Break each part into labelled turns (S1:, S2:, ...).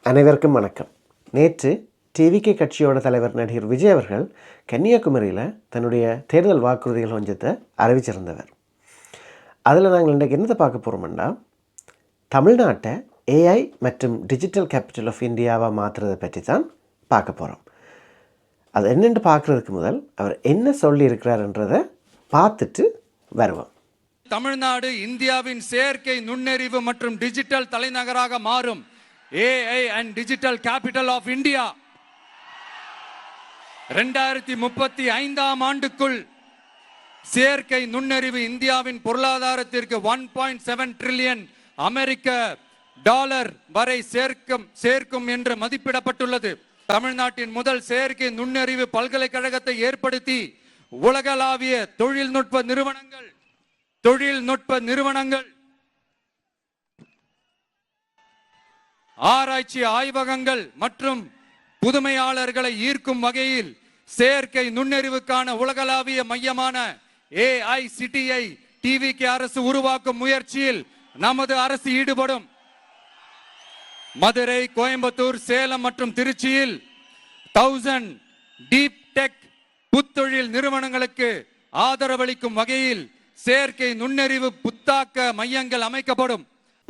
S1: அனைவருக்கும் வணக்கம். நேற்று டிவிகே கட்சியோட தலைவர் நடிகர் விஜய் அவர்கள் கன்னியாகுமரியில் தன்னுடைய தேர்தல் வாக்குறுதிகள் கொஞ்சத்தை அறிவிச்சிருந்தவர். அதில் நாங்கள் இன்றைக்கு என்னத்தை பார்க்க போகிறோம்னா, தமிழ்நாட்டை ஏஐ மற்றும் டிஜிட்டல் கேபிட்டல் ஆஃப் இந்தியாவாக மாற்றுறதை பற்றி தான் பார்க்க போகிறோம். அது என்னென்று பார்க்குறதுக்கு முதல் அவர் என்ன சொல்லியிருக்கிறார்ன்றதை பார்த்துட்டு வருவோம்.
S2: தமிழ்நாடு இந்தியாவின் செயற்கை நுண்ணறிவு மற்றும் டிஜிட்டல் தலைநகராக மாறும் AI and Digital Capital of India 2035 ஆண்டுக்குள் செயற்கை நுண்ணறிவு இந்தியாவின் பொருளாதாரத்திற்கு 1.7 trillion அமெரிக்க டாலர் வரை சேர்க்கும் என்று மதிப்பிடப்பட்டுள்ளது. தமிழ்நாட்டின் முதல் செயற்கை நுண்ணறிவு பல்கலைக்கழகத்தை ஏற்படுத்தி உலகளாவிய தொழில்நுட்ப நிறுவனங்கள் ஆராய்ச்சி ஆய்வகங்கள் மற்றும் புதுமையாளர்களை ஈர்க்கும் வகையில் செயற்கை நுண்ணறிவுக்கான உலகளாவிய மையமான AICTI டிவிகே அரசு உருவாக்கும் முயற்சியில் நமது அரசு ஈடுபடும். மதுரை, கோயம்புத்தூர், சேலம் மற்றும் திருச்சியில் 1000 டீப் டெக் புத்தொழில் நிறுவனங்களுக்கு ஆதரவளிக்கும் வகையில் செயற்கை நுண்ணறிவு புத்தாக்க மையங்கள் அமைக்கப்படும்.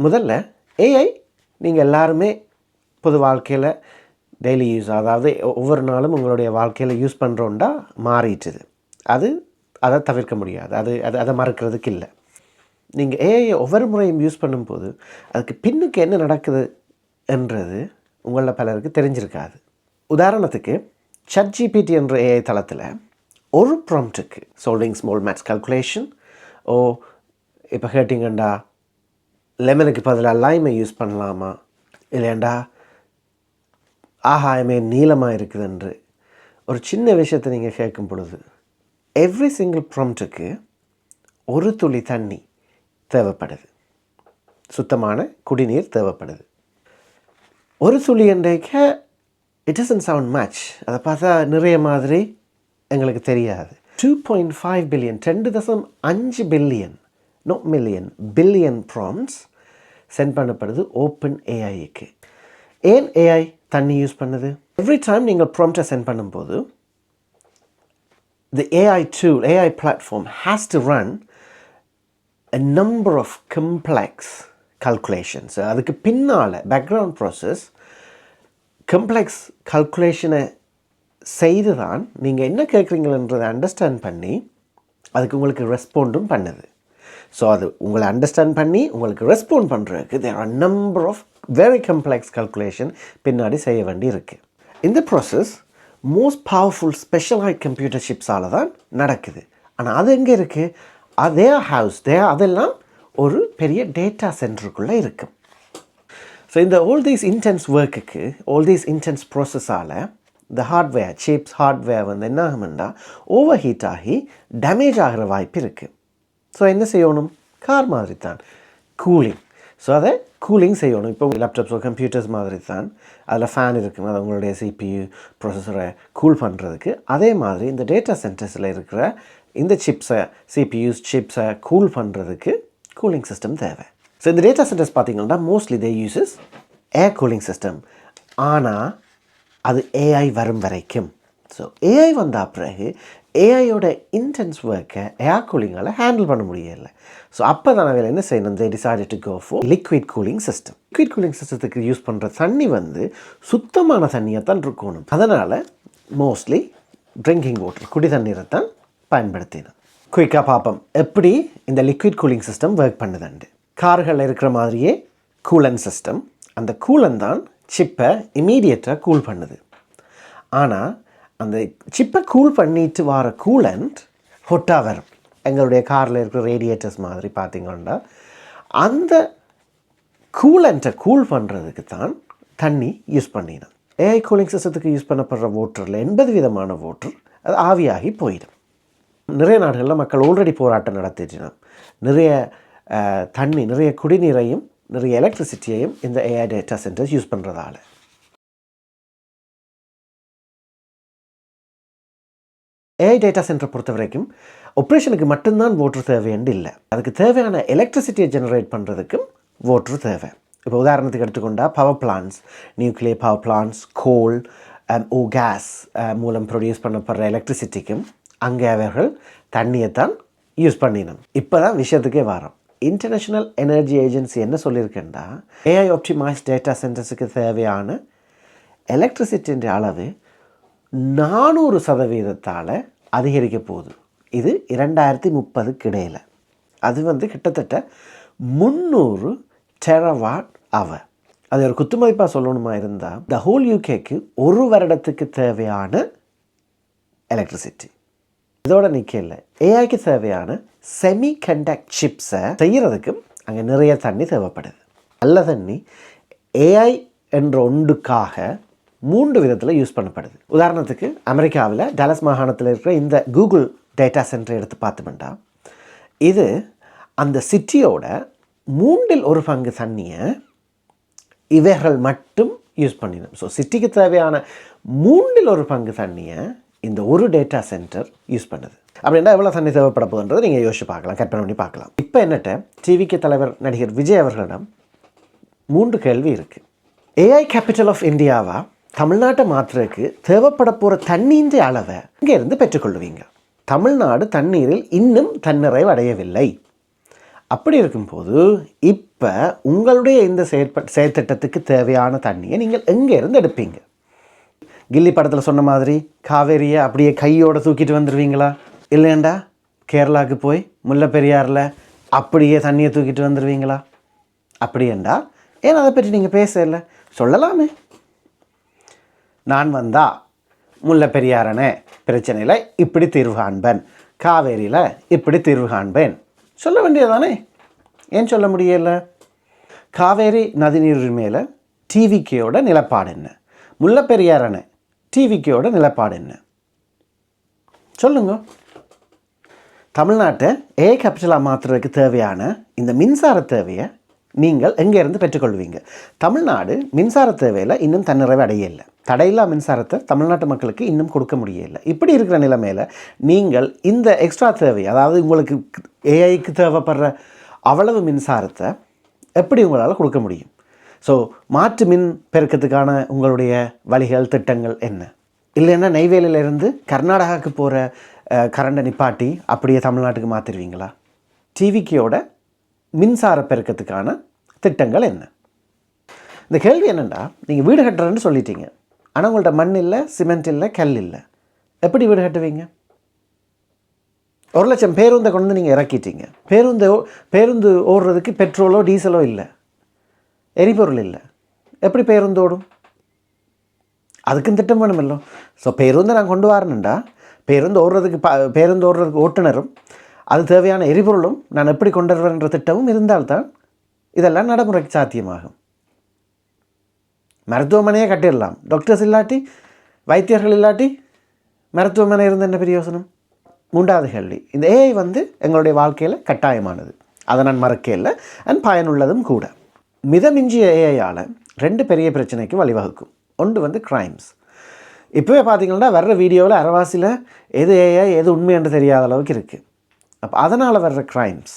S1: முதல்ல ஏஐ நீங்கள் எல்லாருமே பொது வாழ்க்கையில் டெய்லி யூஸ், அதாவது ஒவ்வொரு நாளும் உங்களுடைய வாழ்க்கையில் யூஸ் பண்ணுறோண்டா மாறிட்டுது. அதை தவிர்க்க முடியாது, அதை மறக்கிறதுக்கு இல்லை. நீங்கள் ஏஐயை ஒவ்வொரு முறையும் யூஸ் பண்ணும்போது அதுக்கு பின்னுக்கு என்ன நடக்குது என்றது உங்களில் பலருக்கு தெரிஞ்சிருக்காது. உதாரணத்துக்கு ChatGPT என்ற ஏஐ தளத்தில் ஒரு ப்ராம்ப்ட்டுக்கு சால்விங் ஸ்மால் மேத்ஸ் கால்குலேஷன், இப்போ கேட்டிங்கண்டா லெமனுக்கு பதிலாக லைமை யூஸ் பண்ணலாமா, இல்லையாண்டா ஆகாயமே நீளமாக இருக்குதுன்று ஒரு சின்ன விஷயத்தை நீங்கள் கேட்கும் பொழுது எவ்ரி சிங்கிள் ப்ராம்ப்ட்டுக்கு ஒரு துளி தண்ணி தேவைப்படுது, சுத்தமான குடிநீர் தேவைப்படுது. ஒரு துளி என்றைக்க இட் டசன்ட் சவுண்ட் மச், அதை பார்த்தா நிறைய மாதிரி எங்களுக்கு தெரியாது. 2.5 billion 2.5 billion not million billion prompts send பண்ணப்படுது ஓப்பன் ஏஐக்கு. ஏன் ஏஐ தண்ணி யூஸ் பண்ணுது? எவ்ரி டைம் நீங்கள் ப்ராம்ப்டை சென்ட் பண்ணும்போது the AI tool, AI platform has to run a number of complex calculations. அதுக்கு பின்னால் பேக்ரவுண்ட் ப்ராசஸ் கம்ப்ளெக்ஸ் கல்குலேஷனை செய்து தான் நீங்கள் என்ன கேட்குறீங்களன்றதை அண்டர்ஸ்டாண்ட் பண்ணி அதுக்கு உங்களுக்கு ரெஸ்பாண்டும் பண்ணுது. ஸோ அது உங்களை அண்டர்ஸ்டாண்ட் பண்ணி உங்களுக்கு ரெஸ்பாண்ட் பண்ணுறதுக்கு there are number of very complex calculation பின்னாடி செய்ய வேண்டி இருக்குது. இந்த process most powerful specialised computer சிப்ஸால் தான் நடக்குது. ஆனால் அது எங்கே இருக்குது? அதே ஹவுஸ் அதெல்லாம் ஒரு பெரிய டேட்டா சென்டருக்குள்ளே இருக்கும். ஸோ இந்த ஆல் தீஸ் இன்டென்ஸ் ஒர்க்குக்கு, ஆல் தீஸ் இன்டென்ஸ் ப்ராசஸால் இந்த ஹார்ட்வேர் சிப்ஸ் ஹார்ட்வேர் வந்து என்ன ஆகும்னா ஓவர் ஹீட் ஆகி டேமேஜ் ஆகிற வாய்ப்பு இருக்குது. ஸோ என்ன செய்யணும்? கார் மாதிரி தான் கூலிங். ஸோ அதை கூலிங் செய்யணும். இப்போ லேப்டாப்ஸோ கம்ப்யூட்டர்ஸ் மாதிரி தான் அதில் ஃபேன் இருக்குங்க, அது உங்களுடைய CPU ப்ராசஸரை கூல் பண்ணுறதுக்கு. அதே மாதிரி இந்த டேட்டா சென்டர்ஸில் இருக்கிற இந்த CPUs சிப்ஸை கூல் பண்ணுறதுக்கு கூலிங் சிஸ்டம் தேவை. ஸோ இந்த டேட்டா சென்டர்ஸ் பார்த்திங்கன்னா mostly they uses air cooling system. ஆனால் அது ஏஐ வரும் வரைக்கும். ஸோ ஏஐ வந்த பிறகு ஏஐயோட இன்டென்ஸ் ஒர்க்கை ஏர் கூலிங்கால் ஹேண்டில் பண்ண முடியலை. ஸோ அப்போ தான் அவள் என்ன செய்யணும்? They decided to go for liquid cooling system. Liquid cooling சிஸ்டத்துக்கு யூஸ் பண்ணுற தண்ணி வந்து சுத்தமான தண்ணியாக தான் இருக்கணும். அதனால் மோஸ்ட்லி ட்ரிங்கிங் வாட்டர், குடி தண்ணீரை தான் பயன்படுத்தினோம். குயிக்காக பார்ப்போம் எப்படி இந்த லிக்விட் கூலிங் சிஸ்டம் ஒர்க் பண்ணுதுண்டு. கார்களில் இருக்கிற மாதிரியே கூலன் சிஸ்டம். அந்த கூலன் தான் சிப்பை இமீடியட்டாக கூல் பண்ணுது. ஆனால் அந்த சிப்பை கூல் பண்ணிட்டு வர கூலண்ட் ஹொட்டாக வரும். எங்களுடைய காரில் இருக்கிற ரேடியேட்டர்ஸ் மாதிரி பார்த்திங்கன்னா அந்த கூலண்ட்டை கூல் பண்ணுறதுக்கு தான் தண்ணி யூஸ் பண்ணினோம். ஏஐ கூலிங் சிஸ்டத்துக்கு யூஸ் பண்ணப்படுற வாட்டரில் 80 விதமான வாட்டர் அது ஆவியாகி போயிடும். நிறைய நாடுகளில் மக்கள் ஆல்ரெடி போராட்டம் நடத்திட்டோம். நிறைய தண்ணி, நிறைய குடிநீரையும் நிறைய எலக்ட்ரிசிட்டியையும் இந்த ஏஐ டேட்டா சென்டர்ஸ் யூஸ் பண்ணுறதால. ஏஐ டேட்டா சென்டரை பொறுத்த வரைக்கும் ஆப்ரேஷனுக்கு மட்டும்தான் வாட்டர் தேவைன்னு இல்லை. அதுக்கு தேவையான எலக்ட்ரிசிட்டியை ஜெனரேட் பண்ணுறதுக்கும் வாட்டர் தேவை. இப்போ உதாரணத்துக்கு எடுத்துக்கொண்டால் power plants, nuclear power plants, coal or gas மூலம் ப்ரொடியூஸ் பண்ணப்படுற எலக்ட்ரிசிட்டிக்கும் அங்கே அவர்கள் தண்ணியைத்தான் யூஸ் பண்ணினோம். இப்போ தான் விஷயத்துக்கே வரோம். இன்டர்நேஷ்னல் எனர்ஜி ஏஜென்சி என்ன சொல்லியிருக்கேன்டா, ஏஐ ஆப்டிமைஸ் டேட்டா சென்டர்ஸுக்கு தேவையான எலக்ட்ரிசிட்டின்ற அளவு 400% அதிகரிக்க போகுது. இது 2030க்கு இடையில். அது கிட்டத்தட்ட 300 டெராவாட் அவர். அது ஒரு குத்துமதிப்பாக சொல்லணுமா இருந்தால் த ஹோல் யூகேக்கு ஒரு வருடத்துக்கு தேவையான எலக்ட்ரிசிட்டி. இதோட நிற்கல, ஏஐக்கு தேவையான செமி கண்டக்ட் சிப்ஸை செய்கிறதுக்கும் அங்கே நிறைய தண்ணி தேவைப்படுது. நல்ல தண்ணி ஏஐ என்ற ஒன்றுக்காக 3 விதத்தில் யூஸ் பண்ணப்படுது. உதாரணத்துக்கு அமெரிக்காவில் டலஸ் மாகாணத்தில் இருக்கிற இந்த கூகுள் டேட்டா சென்டரை எடுத்து பார்த்தோம்னா, இது அந்த சிட்டியோட 1/3 தண்ணியை இவைகள் மட்டும் யூஸ் பண்ணிடும். ஸோ சிட்டிக்கு தேவையான 1/3 தண்ணியை இந்த ஒரு டேட்டா சென்டர் யூஸ் பண்ணுது. அப்படின்னா எவ்வளோ தண்ணி தேவைப்பட போகுதுன்றதை நீங்கள் யோசிச்சு பார்க்கலாம், கற்பனை பண்ணி பார்க்கலாம். இப்போ என்னட்ட டிவிக்கு தலைவர் நடிகர் விஜய் அவர்களிடம் 3 கேள்வி இருக்குது. ஏஐ கேபிட்டல் ஆஃப் இந்தியாவா தமிழ்நாட்டை மாற்றுறதுக்கு தேவைப்பட போகிற தண்ணீரின் அளவை இங்கே இருந்து பெற்றுக்கொள்வீங்க. தமிழ்நாடு தண்ணீரில் இன்னும் தன்னிறைவு அடையவில்லை. அப்படி இருக்கும்போது இப்போ உங்களுடைய இந்த செயற்திட்டத்துக்கு தேவையான தண்ணியை நீங்கள் எங்கே இருந்து எடுப்பீங்க? கில்லி படத்தில் சொன்ன மாதிரி காவேரியை அப்படியே கையோடு தூக்கிட்டு வந்துடுவீங்களா? இல்லைண்டா கேரளாவுக்கு போய் முல்லை பெரியாறில் அப்படியே தண்ணியை தூக்கிட்டு வந்துடுவீங்களா? அப்படியேண்டா ஏன் அதை பற்றி நீங்கள் பேசல? சொல்லலாமே. நான் வந்தா முல்லை பெரியாரனே பிரச்சனையில் இப்படி தீர்வு காண்பேன், காவேரியில் இப்படி தீர்வு காண்பேன் சொல்ல வேண்டியதானே? ஏன் சொல்ல முடியல? காவேரி நதிநீர் மேலே டிவிகேயோட நிலப்பாடு என்ன? முல்லை பெரியாரனே டிவிகேயோட நிலப்பாடு என்ன? சொல்லுங்க. தமிழ்நாட்டை ஏஐ கேபிட்டலாக மாற்றுறதுக்கு தேவையான இந்த மின்சார தேவையை நீங்கள் எங்கேருந்து பெற்றுக்கொள்வீங்க? தமிழ்நாடு மின்சார தேவையில் இன்னும் தன்னிறைவு அடையலை. தடையில்லா மின்சாரத்தை தமிழ்நாட்டு மக்களுக்கு இன்னும் கொடுக்க முடியலை. இப்படி இருக்கிற நிலைமையில் நீங்கள் இந்த எக்ஸ்ட்ரா தேவை, அதாவது உங்களுக்கு ஏஐக்கு தேவைப்படுற அவ்வளவு மின்சாரத்தை எப்படி உங்களால் கொடுக்க முடியும்? ஸோ மாற்று மின் பெருக்கத்துக்கான உங்களுடைய வழிகள், திட்டங்கள் என்ன? இல்லைன்னா நெய்வேலியிலேருந்து கர்நாடகாவுக்கு போகிற கரண்டை நிப்பாட்டி அப்படியே தமிழ்நாட்டுக்கு மாற்றிடுவீங்களா? டிவிக்கோட மின்சார பெருக்கத்துக்கான திட்டங்கள் என்ன? இந்த கேள்வி என்னென்னா, நீங்கள் வீடு கட்டுறேன்னு சொல்லிட்டீங்க, ஆனால் உங்கள்கிட்ட மண் இல்லை, சிமெண்ட் இல்லை, கல் இல்லை. எப்படி வீடு கட்டுவீங்க? 1,00,000 பேருந்தை கொண்டு நீங்கள் இறக்கிட்டீங்க. பேருந்து ஓடுறதுக்கு பெட்ரோலோ டீசலோ இல்லை, எரிபொருள் இல்லை. எப்படி பேருந்து ஓடும்? அதுக்கும் திட்டம் வேணுமில்ல. ஸோ பேருந்தை நான் கொண்டு வரணுண்டா பேருந்து ஓடுறதுக்கு ஓட்டுநரும் அது தேவையான எரிபொருளும் நான் எப்படி கொண்டு வருவேன்ற திட்டமும் இருந்தால்தான் இதெல்லாம் நடைமுறைக்கு சாத்தியமாகும். மருத்துவமனையே கட்டிடலாம், டாக்டர்ஸ் இல்லாட்டி, வைத்தியர்கள் இல்லாட்டி மருத்துவமனை இருந்த என்ன பிரயோசனம்? 3வது கேள்வி, இந்த ஏஐ எங்களுடைய வாழ்க்கையில் கட்டாயமானது, அதை நான் மறக்க இல்லை, அண்ட் பயனுள்ளதும் கூட. மிதமிஞ்சிய ஏஐயால் 2 பெரிய பிரச்சனைக்கு வழிவகுக்கும். ஒன்று கிரைம்ஸ். இப்போவே பார்த்தீங்கன்னா வர்ற வீடியோவில் அரைவாசியில் எது ஏஐ எது உண்மை என்று தெரியாத அளவுக்கு இருக்குது. அப்போ அதனால் வர்ற கிரைம்ஸ்.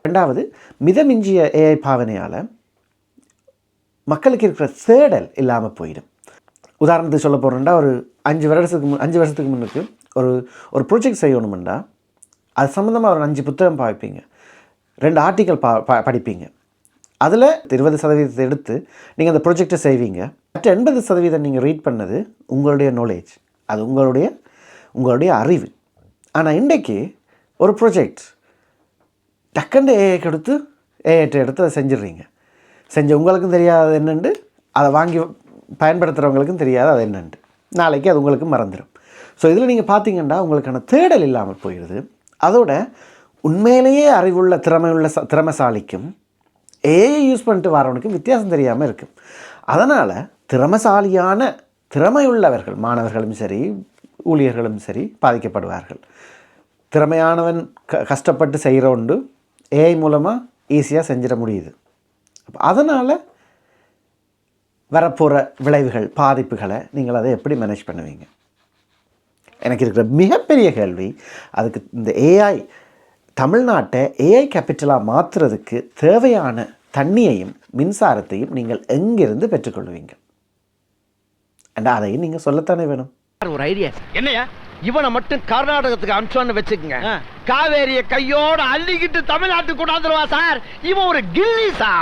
S1: 2வது மிதமிஞ்சிய ஏஐ பாவனையால் மக்களுக்கு இருக்கிற தேடல் இல்லாமல் போயிடும். உதாரணத்துக்கு சொல்ல போகிறோம்னா, ஒரு 5 வருஷத்துக்கு முன்னுக்கு ஒரு ப்ரொஜெக்ட் செய்யணுமெண்டா அது சம்மந்தமாக ஒரு 5 புத்தகம் பார்ப்பீங்க, 2 ஆர்டிக்கல் படிப்பீங்க. அதில் 20% எடுத்து நீங்கள் அந்த ப்ரொஜெக்டை செய்வீங்க. மற்ற 80% நீங்கள் ரீட் பண்ணது உங்களுடைய நாலேஜ், அது உங்களுடைய அறிவு. ஆனால் இன்றைக்கு ஒரு ப்ரொஜெக்ட் டக்குண்டு ஏஐக்கு எடுத்து அதை செஞ்சிடுறீங்க. செஞ்ச உங்களுக்கும் தெரியாது என்னென்று, அதை வாங்கி பயன்படுத்துகிறவங்களுக்கும் தெரியாது அது என்னென்று. நாளைக்கு அது உங்களுக்கு மறந்துடும். ஸோ இதில் நீங்கள் பார்த்தீங்கன்னா உங்களுக்கான தேடல் இல்லாமல் போயிடுது. அதோட உண்மையிலேயே அறிவுள்ள திறமைசாலிக்கும் ஏஐ யூஸ் பண்ணிட்டு வரவனுக்கும் வித்தியாசம் தெரியாமல் இருக்கும். அதனால் திறமையுள்ளவர்கள், மாணவர்களும் சரி ஊழியர்களும் சரி பாதிக்கப்படுவார்கள். திறமையானவன் கஷ்டப்பட்டு செய்கிற ஒன்று ஏஐ மூலமாக ஈஸியாக செஞ்சிட முடியுது. அதனால் வரப்போகிற விளைவுகள், பாதிப்புகளை நீங்கள் அதை எப்படி மேனேஜ் பண்ணுவீங்க? எனக்கு இருக்கிற மிகப்பெரிய கேள்வி, அதுக்கு இந்த தமிழ்நாட்டை ஏஐ கேபிட்டலாக மாற்றுறதுக்கு தேவையான தண்ணியையும் மின்சாரத்தையும் நீங்கள் எங்கிருந்து பெற்றுக்கொள்வீங்க? அண்ட் அதையும் நீங்கள் சொல்லத்தானே வேணும்.
S3: ஒரு ஐடியா என்னையா, இவனை மட்டும் கர்நாடகத்துக்கு அனுப்பிச்சோன்னு வச்சுக்கோங்க, காவேரிய கையோட அள்ளிக்கிட்டு தமிழ்நாட்டுக்கு கொண்டாந்துருவா சார். இவன் ஒரு கில்லி சார்.